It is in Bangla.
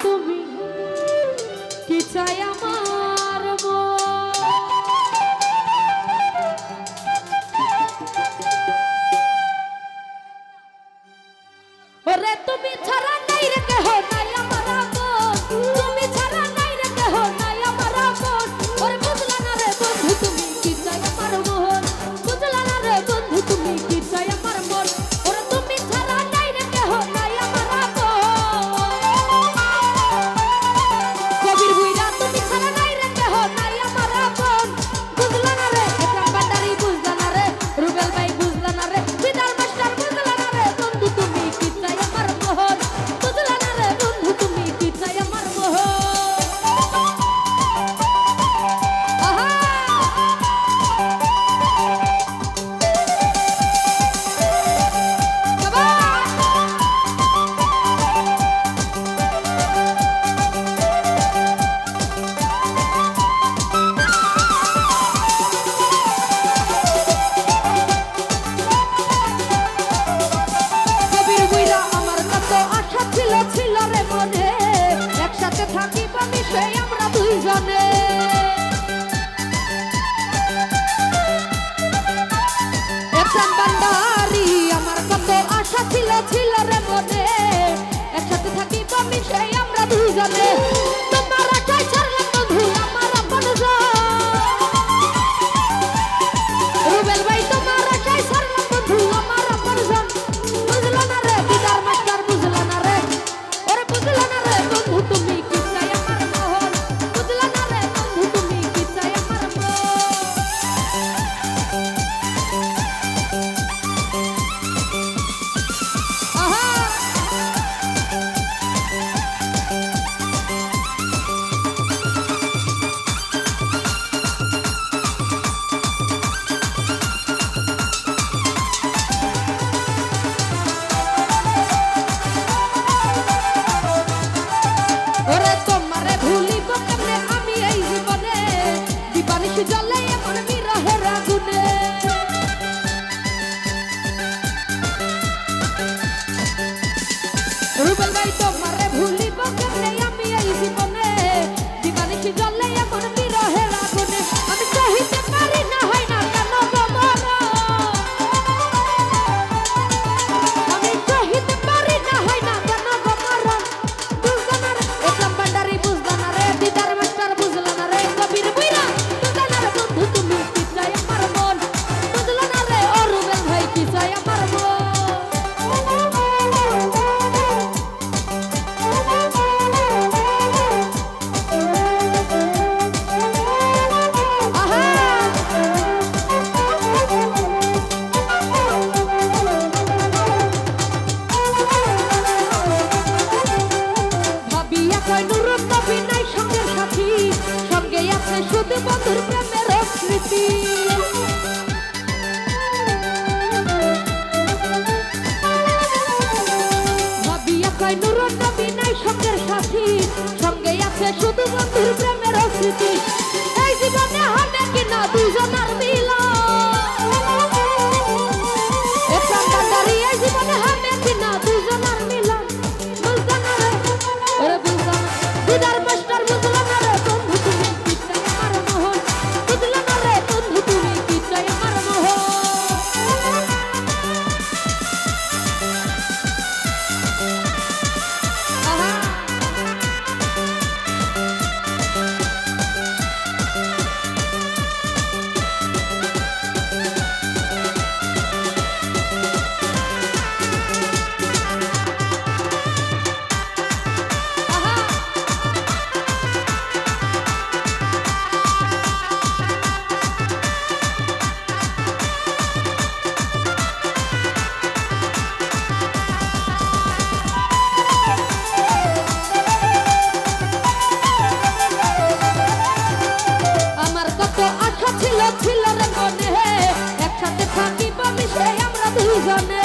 তুমি কি চাই আমার ওরে তুমি ছাড়া নাই রে কেহ নাই আমার আপন তুমি ছাড়া নাই রে কেহ নাই আমার আপন ওরে বুঝলা না রে বন্ধু তুমি কি চাই আমার মন বুঝলা না রে বন্ধু তুমি কি চাই আমার মন ওরে তুমি ছাড়া নাই রে কেহ নাই আমার আপন কবির বুইরা তুমি ছাড়া নাই রে কেহ নাই আমার আপন বুঝলা না রে একরাম ভান্ডারি বুঝলা না রে রুবেল ভাই বুঝলা না রে বিদার মাস্টার বুঝলা না রে বন্ধু তুমি কি চাই আমার মন বুঝলা না রে বন্ধু তুমি কি চাই আমার মন আহা কবির বুইরা আমার কত আশা ছিল ছিল রে মনে একসাথে থাকিব আমি সেই আমরা দুইজনে একরাম ভান্ডারি আমার কত আশা ছিল ছিল রে মনে একসাথে থাকিব আমি সেই আমরা দুইজনে তোমার আশায় ছাড়লাম বন্ধু আমার আপনজন রুবেল ভাই তোমার আশায় ছাড়লাম বন্ধু আমার আপনজন বুঝলা না রে বিদার মাস্টার বুঝলা না রে ওরে বুঝলা না রে বন্ধু তুমি কি চাই আমার মন বুঝলা না রে বন্ধু তুমি কি চাই আমার মন আহা ওরে তোমারে ভুলিব কেমনে আমি এই জীবনে দিবানিশ জ্বলে এমন বিরহের আগুনে রুবেল ভাই তোমারে ভুলিব কেমনে আমি এই জীবনে দিবানিশ জ্বলে এমন বিরহের আগুনে আমি সহিতে পারি না হয় না কেন গো মরণ আমি সহিতে পারি না হয় না কেন গো মরণ বুঝলা না রে একরাম ভান্ডারি বুঝলা না রে দিদার মাস্টার বুঝলা না রে কবির বুইরা বুঝলা না রে বন্ধু তুমি কি চাই আমার মন বুঝলা না রে ও রুবেল ভাই কি চাই আমার মন ভাবিয়া কয় নুরুল নবী নাই সঙ্গের সাথী সঙ্গে আছে শুধু বন্ধুর প্রেমের স্মৃতি ভাবিয়া কয় নুরুল নবী নাই সঙ্গের সাথী সঙ্গে আছে শুধু বন্ধুর প্রেমের স্মৃতি এই জীবনে হবে কিনা দুজনের মিলন একরাম ভান্ডারি এই জীবনে হবে কিনা দুজনের মিলন বুঝলা না রে ওরে বুঝলা না দিদার মাস্টার বুঝলা না রে বন্ধু তুমি কি চাই আমার মন বুঝলা না রে বন্ধু তুমি কি চাই আমার মন আহা আমার কত আশা ছিল ছিল রে মনে একসাথে থাকিব আমি সেই আমরা দুইজনে